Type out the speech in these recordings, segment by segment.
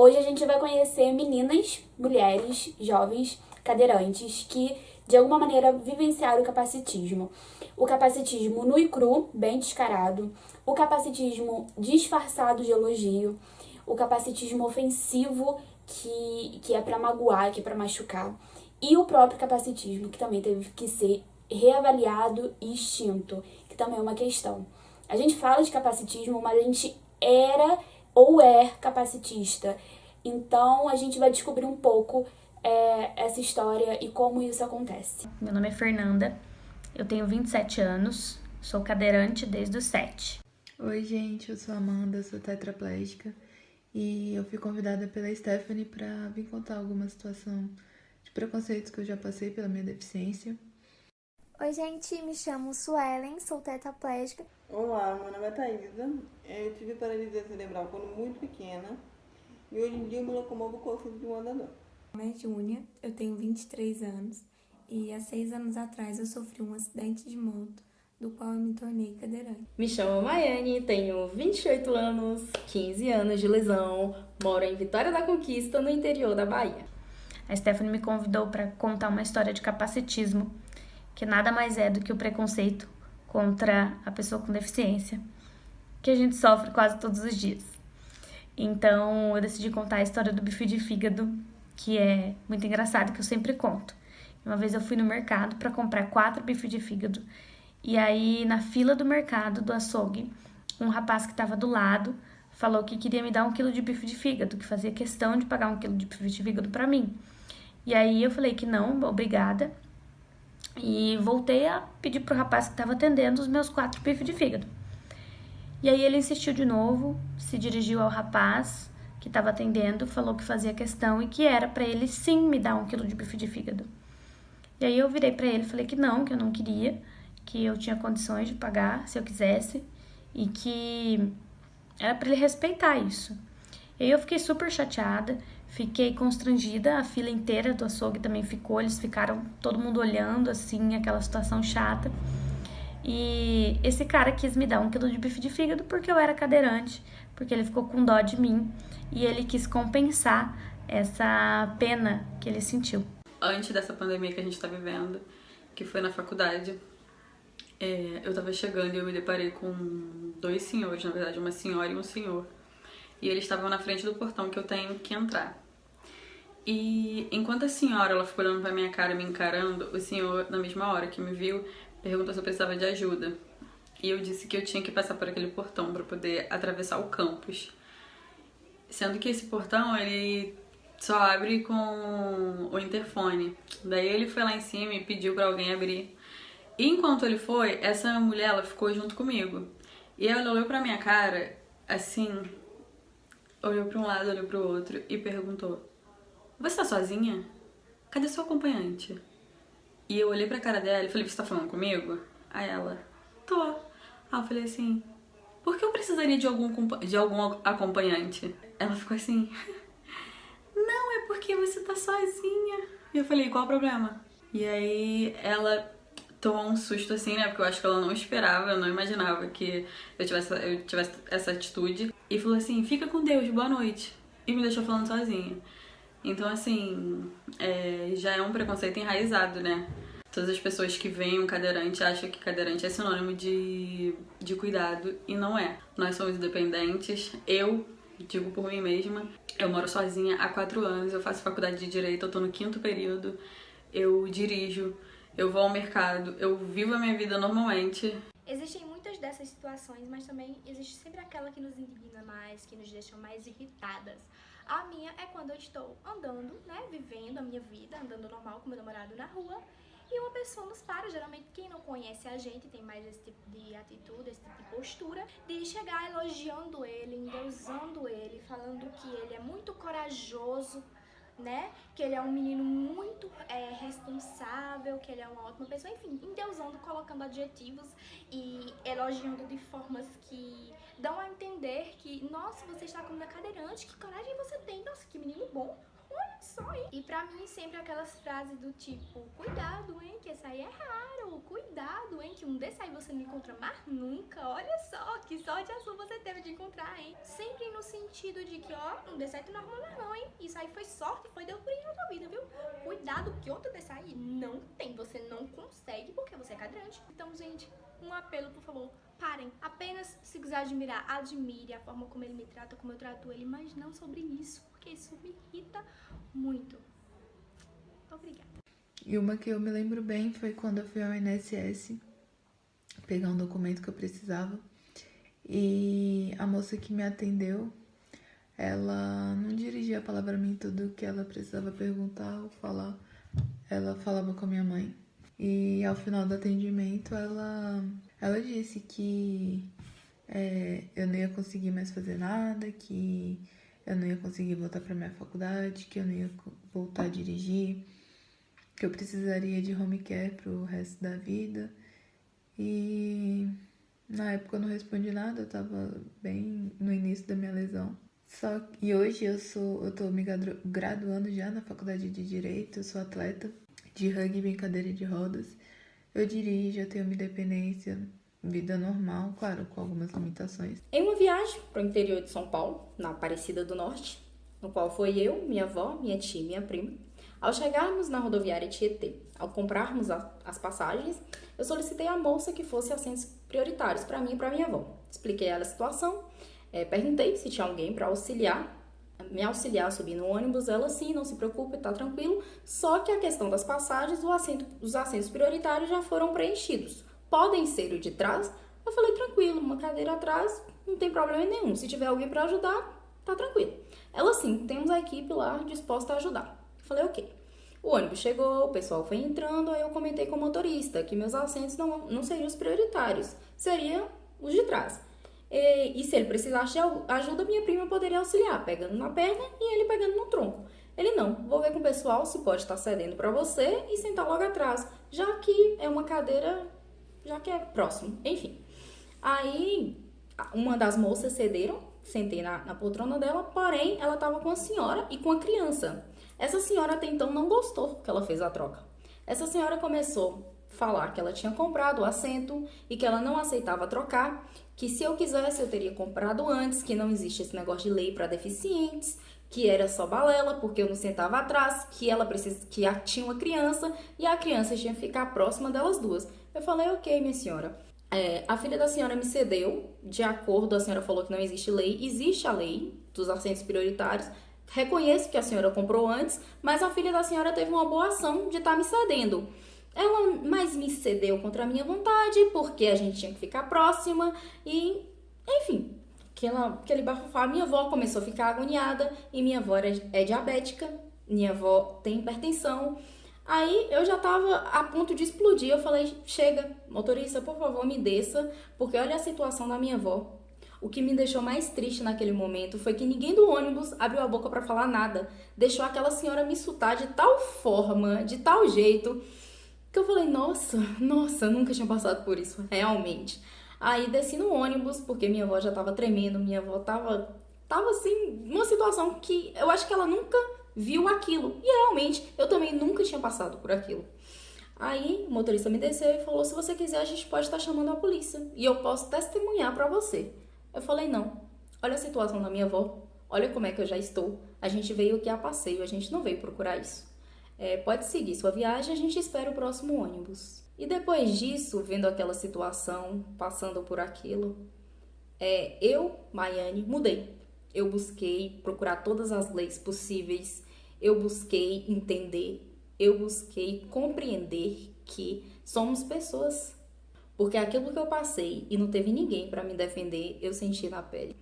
Hoje a gente vai conhecer meninas, mulheres, jovens, cadeirantes que de alguma maneira vivenciaram o capacitismo. O capacitismo nu e cru, bem descarado, o capacitismo disfarçado de elogio, o capacitismo ofensivo que é para magoar, que é para machucar, e o próprio capacitismo que também teve que ser reavaliado e extinto, que também é uma questão. A gente fala de capacitismo, mas a gente era ou é capacitista. Então a gente vai descobrir um pouco essa história e como isso acontece. Meu nome é Fernanda, eu tenho 27 anos, sou cadeirante desde os 7. Oi gente, eu sou Amanda, sou tetraplégica e eu fui convidada pela Stephanie para vir contar alguma situação de preconceitos que eu já passei pela minha deficiência. Oi gente, me chamo Suelen, sou tetraplégica. Olá, meu nome é Thaisa, eu tive paralisia cerebral quando muito pequena e hoje em dia eu me locomovo com o auxílio de um andador. Meu nome é Júnia, eu tenho 23 anos e há 6 anos atrás eu sofri um acidente de moto, do qual eu me tornei cadeirante. Me chamo Maiane, tenho 28 anos, 15 anos de lesão, moro em Vitória da Conquista, no interior da Bahia. A Stephanie me convidou para contar uma história de capacitismo, que nada mais é do que o preconceito contra a pessoa com deficiência, que a gente sofre quase todos os dias. Então eu decidi contar a história do bife de fígado, que é muito engraçado, que eu sempre conto. Uma vez eu fui no mercado para comprar 4 bifes de fígado, e aí na fila do mercado, do açougue, um rapaz que estava do lado falou que queria me dar 1 quilo de bife de fígado, que fazia questão de pagar 1 quilo de bife de fígado para mim. E aí eu falei que não, obrigada, e voltei a pedir pro rapaz que estava atendendo os meus 4 bifes de fígado. E aí ele insistiu de novo, se dirigiu ao rapaz que estava atendendo, falou que fazia questão e que era para ele sim me dar 1 quilo de bife de fígado. E aí eu virei para ele, falei que eu não queria, que eu tinha condições de pagar se eu quisesse e que era para ele respeitar isso. E aí eu fiquei super chateada, fiquei constrangida, a fila inteira do açougue também ficou, eles ficaram todo mundo olhando assim, aquela situação chata. E esse cara quis me dar 1 quilo de bife de fígado porque eu era cadeirante, porque ele ficou com dó de mim e ele quis compensar essa pena que ele sentiu. Antes dessa pandemia que a gente tá vivendo, que foi na faculdade, eu tava chegando e eu me deparei com 2 senhores, na verdade, uma senhora e um senhor. E eles estavam na frente do portão que eu tenho que entrar. E enquanto a senhora ela ficou olhando pra minha cara, me encarando, o senhor, na mesma hora que me viu, perguntou se eu precisava de ajuda. E eu disse que eu tinha que passar por aquele portão para poder atravessar o campus. Sendo que esse portão, ele só abre com o interfone. Daí ele foi lá em cima e pediu pra alguém abrir. E enquanto ele foi, essa mulher, ela ficou junto comigo. E ela olhou pra minha cara, assim, olhou pra um lado, olhou pro outro e perguntou: "Você tá sozinha? Cadê seu acompanhante?" E eu olhei pra cara dela e falei: "Você tá falando comigo?" Aí ela: "Tô." Aí eu falei assim: "Por que eu precisaria de algum acompanhante?" Ela ficou assim: "Não, é porque você tá sozinha." E eu falei: "Qual o problema?" E aí ela tomou um susto assim, né? Porque eu acho que ela não esperava, eu não imaginava que eu tivesse essa atitude. E falou assim: "Fica com Deus, boa noite." E me deixou falando sozinha. Então, assim, já é um preconceito enraizado, né? Todas as pessoas que veem um cadeirante acham que cadeirante é sinônimo de cuidado, e não é. Nós somos independentes, eu digo por mim mesma, eu moro sozinha há 4 anos, eu faço faculdade de Direito, eu tô no 5º período, eu dirijo, eu vou ao mercado, eu vivo a minha vida normalmente. Existem muitas dessas situações, mas também existe sempre aquela que nos indigna mais, que nos deixa mais irritadas. A minha é quando eu estou andando, né, vivendo a minha vida, andando normal com meu namorado na rua, e uma pessoa nos para, geralmente quem não conhece a gente tem mais esse tipo de atitude, esse tipo de postura, de chegar elogiando ele, endeusando ele, falando que ele é muito corajoso, né? Que ele é um menino muito responsável, que ele é uma ótima pessoa, enfim, endeusando, colocando adjetivos e elogiando de formas que dão a entender que, nossa, você está como uma cadeirante, que coragem você tem, nossa, que menino bom, olha só, não, hein? E pra mim sempre aquelas frases do tipo, cuidado, hein, que esse aí é raro, cuidado, hein, que um desse aí você não encontra mais nunca, olha só, que sorte a sua você teve de encontrar, hein? Sempre no sentido de que, ó, um desse aí tu não arruma mais não, hein? Isso aí foi sorte, foi Deus por ir na tua vida, viu? Cuidado que outro desse aí não tem, você não consegue porque você é cadeirante. Então, gente, um apelo, por favor, parem. Apenas, se quiser admirar, admire a forma como ele me trata, como eu trato ele, mas não sobre isso, porque isso me irrita muito. Obrigada. E uma que eu me lembro bem foi quando eu fui ao INSS pegar um documento que eu precisava. E a moça que me atendeu, ela não dirigia a palavra a mim tudo que ela precisava perguntar ou falar. Ela falava com a minha mãe. E ao final do atendimento, ela disse que eu não ia conseguir mais fazer nada, que eu não ia conseguir voltar para minha faculdade, que eu não ia voltar a dirigir, que eu precisaria de home care pro resto da vida. E na época eu não respondi nada, eu tava bem no início da minha lesão. E hoje eu tô me graduando já na faculdade de Direito, eu sou atleta de rugby em cadeira de rodas. Eu dirijo, eu tenho uma independência, vida normal, claro, com algumas limitações. Em uma viagem para o interior de São Paulo, na Aparecida do Norte, no qual foi eu, minha avó, minha tia e minha prima, ao chegarmos na rodoviária Tietê, ao comprarmos as passagens, eu solicitei à moça que fosse assentos prioritários para mim e para minha avó. Expliquei a ela a situação, perguntei se tinha alguém para me auxiliar a subir no ônibus. Ela, sim, não se preocupe, tá tranquilo. Só que a questão das passagens, os assentos prioritários já foram preenchidos. Podem ser o de trás? Eu falei, tranquilo, uma cadeira atrás, não tem problema nenhum. Se tiver alguém para ajudar, tá tranquilo. Ela, sim, temos a equipe lá disposta a ajudar. Eu falei, ok. O ônibus chegou, o pessoal foi entrando, aí eu comentei com o motorista que meus assentos não seriam os prioritários, seriam os de trás. E se ele precisasse de ajuda, minha prima poderia auxiliar, pegando na perna e ele pegando no tronco. Ele, não, vou ver com o pessoal se pode estar cedendo para você e sentar logo atrás, já que é uma cadeira, já que é próximo, enfim. Aí, uma das moças cederam, sentei na poltrona dela, porém, ela estava com a senhora e com a criança. Essa senhora até então não gostou que ela fez a troca. Essa senhora começou a falar que ela tinha comprado o assento e que ela não aceitava trocar, que se eu quisesse eu teria comprado antes, que não existe esse negócio de lei para deficientes, que era só balela porque eu não sentava atrás, que tinha uma criança e a criança tinha que ficar próxima delas duas. Eu falei, ok, minha senhora. A filha da senhora me cedeu, de acordo, a senhora falou que não existe lei. Existe a lei dos assentos prioritários. Reconheço que a senhora comprou antes, mas a filha da senhora teve uma boa ação de estar me cedendo. Ela mais me cedeu contra a minha vontade, porque a gente tinha que ficar próxima e, enfim, aquele bafafá. Minha avó começou a ficar agoniada e minha avó é diabética, minha avó tem hipertensão. Aí eu já tava a ponto de explodir, eu falei, chega, motorista, por favor, me desça, porque olha a situação da minha avó. O que me deixou mais triste naquele momento foi que ninguém do ônibus abriu a boca para falar nada, deixou aquela senhora me insultar de tal forma, de tal jeito, que eu falei, nossa, eu nunca tinha passado por isso, realmente. Aí desci no ônibus, porque minha avó já tava tremendo, minha avó tava assim, numa situação que eu acho que ela nunca viu aquilo. E realmente, eu também nunca tinha passado por aquilo. Aí o motorista me desceu e falou, se você quiser, a gente pode estar chamando a polícia. E eu posso testemunhar pra você. Eu falei, não, olha a situação da minha avó, olha como é que eu já estou. A gente veio aqui a passeio, a gente não veio procurar isso. Pode seguir sua viagem, a gente espera o próximo ônibus. E depois disso, vendo aquela situação, passando por aquilo, eu, Maiane, mudei. Eu busquei procurar todas as leis possíveis, eu busquei entender, eu busquei compreender que somos pessoas. Porque aquilo que eu passei e não teve ninguém para me defender, eu senti na pele.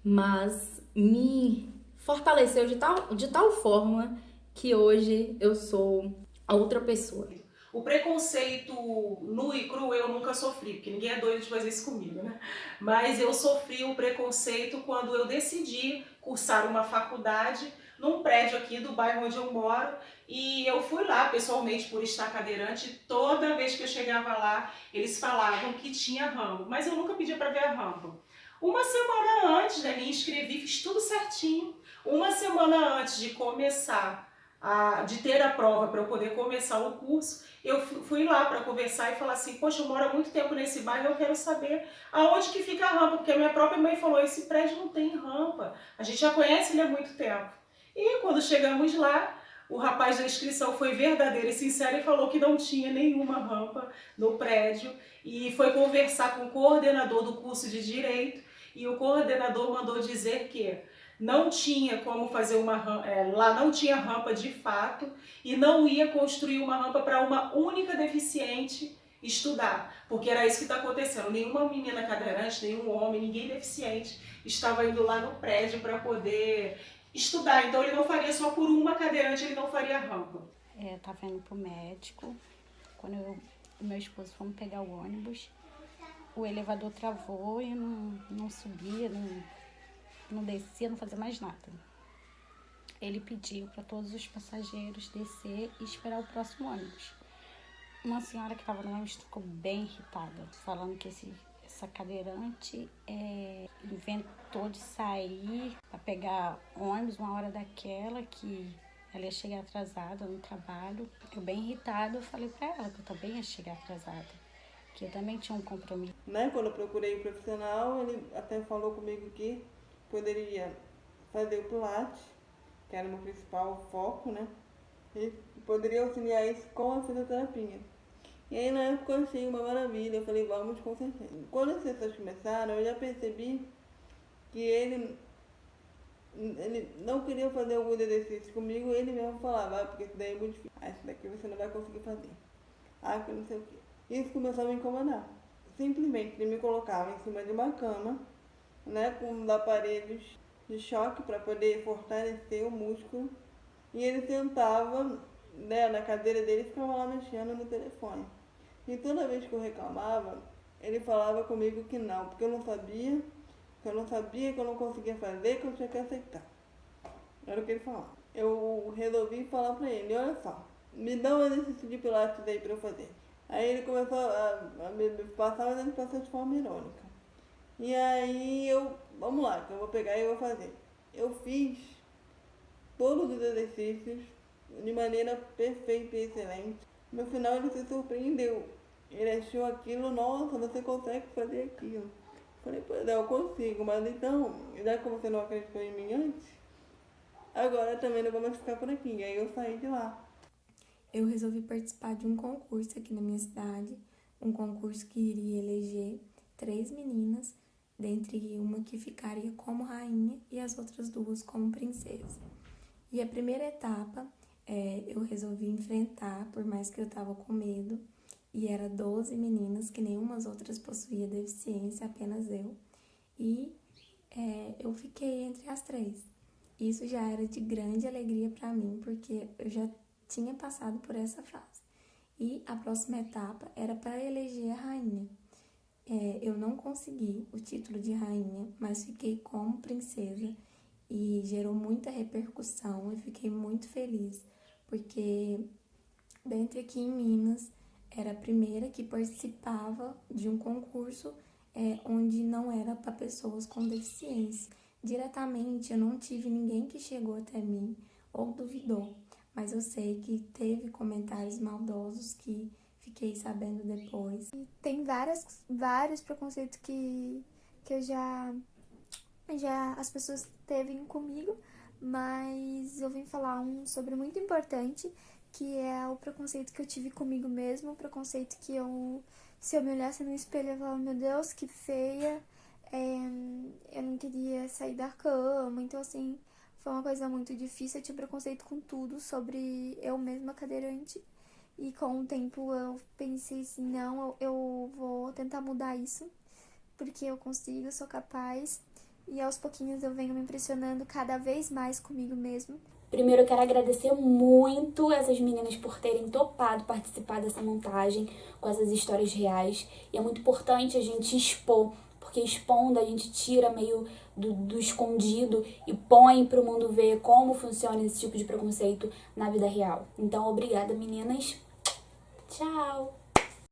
Mas me fortaleceu de tal forma que hoje eu sou a outra pessoa. O preconceito nu e cru eu nunca sofri, porque ninguém é doido de fazer isso comigo, né? Mas eu sofri o preconceito quando eu decidi cursar uma faculdade num prédio aqui do bairro onde eu moro, e eu fui lá pessoalmente por estar cadeirante. Toda vez que eu chegava lá, eles falavam que tinha rampa, mas eu nunca pedia para ver a rampa. Uma semana antes, né, me inscrevi, fiz tudo certinho. Uma semana antes de começar de ter a prova para eu poder começar o curso, eu fui lá para conversar e falar assim, poxa, eu moro há muito tempo nesse bairro, eu quero saber aonde que fica a rampa, porque a minha própria mãe falou, esse prédio não tem rampa, a gente já conhece ele há muito tempo. E quando chegamos lá, o rapaz da inscrição foi verdadeiro e sincero e falou que não tinha nenhuma rampa no prédio, e foi conversar com o coordenador do curso de Direito, e o coordenador mandou dizer que não tinha como fazer uma rampa, lá não tinha rampa de fato, e não ia construir uma rampa para uma única deficiente estudar, porque era isso que está acontecendo. Nenhuma menina cadeirante, nenhum homem, ninguém deficiente estava indo lá no prédio para poder estudar. Então ele não faria só por uma cadeirante, ele não faria rampa. Eu estava indo pro médico, quando eu e meu esposo fomos pegar o ônibus, o elevador travou e não subia, não descia, não fazia mais nada. Ele pediu para todos os passageiros descer e esperar o próximo ônibus. Uma senhora que estava no ônibus ficou bem irritada, falando que essa cadeirante inventou de sair para pegar ônibus uma hora daquela, que ela ia chegar atrasada no trabalho. Eu bem irritada, eu falei para ela que eu também ia chegar atrasada, que eu também tinha um compromisso. Quando eu procurei o profissional, ele até falou comigo que poderia fazer o Pilates, que era o meu principal foco, né? E poderia auxiliar isso com a fisioterapia. E aí na época eu achei uma maravilha, eu falei, vamos com certeza. Quando as sessões começaram, eu já percebi que ele não queria fazer alguns exercícios comigo, ele mesmo falava, porque isso daí é muito difícil. Isso daqui você não vai conseguir fazer. Que não sei o quê. Isso começou a me incomodar. Simplesmente ele me colocava em cima de uma cama, né, com os aparelhos de choque para poder fortalecer o músculo, e ele sentava, né, na cadeira dele e ficava lá mexendo no telefone. E toda vez que eu reclamava, ele falava comigo que não, porque eu não sabia, que eu não conseguia fazer, que eu tinha que aceitar. Era o que ele falava. Eu resolvi falar pra ele, olha só, me dá um exercício de pilates aí pra eu fazer. Aí ele começou a me passar, mas ele passou de forma irônica. E aí vamos lá, que eu vou pegar e vou fazer. Eu fiz todos os exercícios de maneira perfeita e excelente. No final ele se surpreendeu. Ele achou aquilo, nossa, você consegue fazer aquilo. Eu falei, pois é, eu consigo, mas então, já que você não acreditou em mim antes, agora também não vamos ficar por aqui. E aí eu saí de lá. Eu resolvi participar de um concurso aqui na minha cidade, um concurso que iria eleger 3 meninas, dentre uma que ficaria como rainha e as outras 2 como princesa. E a primeira etapa eu resolvi enfrentar, por mais que eu estava com medo, e era 12 meninas, que nenhuma das outras possuía deficiência, apenas eu. E eu fiquei entre as 3. Isso já era de grande alegria para mim, porque eu já tinha passado por essa fase. E a próxima etapa era para eleger a rainha. Eu não consegui o título de rainha, mas fiquei como princesa e gerou muita repercussão. Eu fiquei muito feliz, porque dentro aqui em Minas, era a primeira que participava de um concurso onde não era para pessoas com deficiência. Diretamente, eu não tive ninguém que chegou até mim ou duvidou, mas eu sei que teve comentários maldosos que fiquei sabendo depois. Tem vários preconceitos que eu já as pessoas teve comigo, mas eu vim falar um sobre muito importante, que é o preconceito que eu tive comigo mesmo, o preconceito que se eu me olhasse no espelho, eu falava, meu Deus, que feia, eu não queria sair da cama, então assim, foi uma coisa muito difícil, eu tinha preconceito com tudo sobre eu mesma cadeirante, e com o tempo eu pensei assim, não, eu vou tentar mudar isso, porque eu consigo, eu sou capaz, e aos pouquinhos eu venho me impressionando cada vez mais comigo mesmo. Primeiro eu quero agradecer muito essas meninas por terem topado participar dessa montagem com essas histórias reais. E é muito importante a gente expor, porque expondo a gente tira meio do escondido e põe para o mundo ver como funciona esse tipo de preconceito na vida real. Então, obrigada, meninas. Tchau!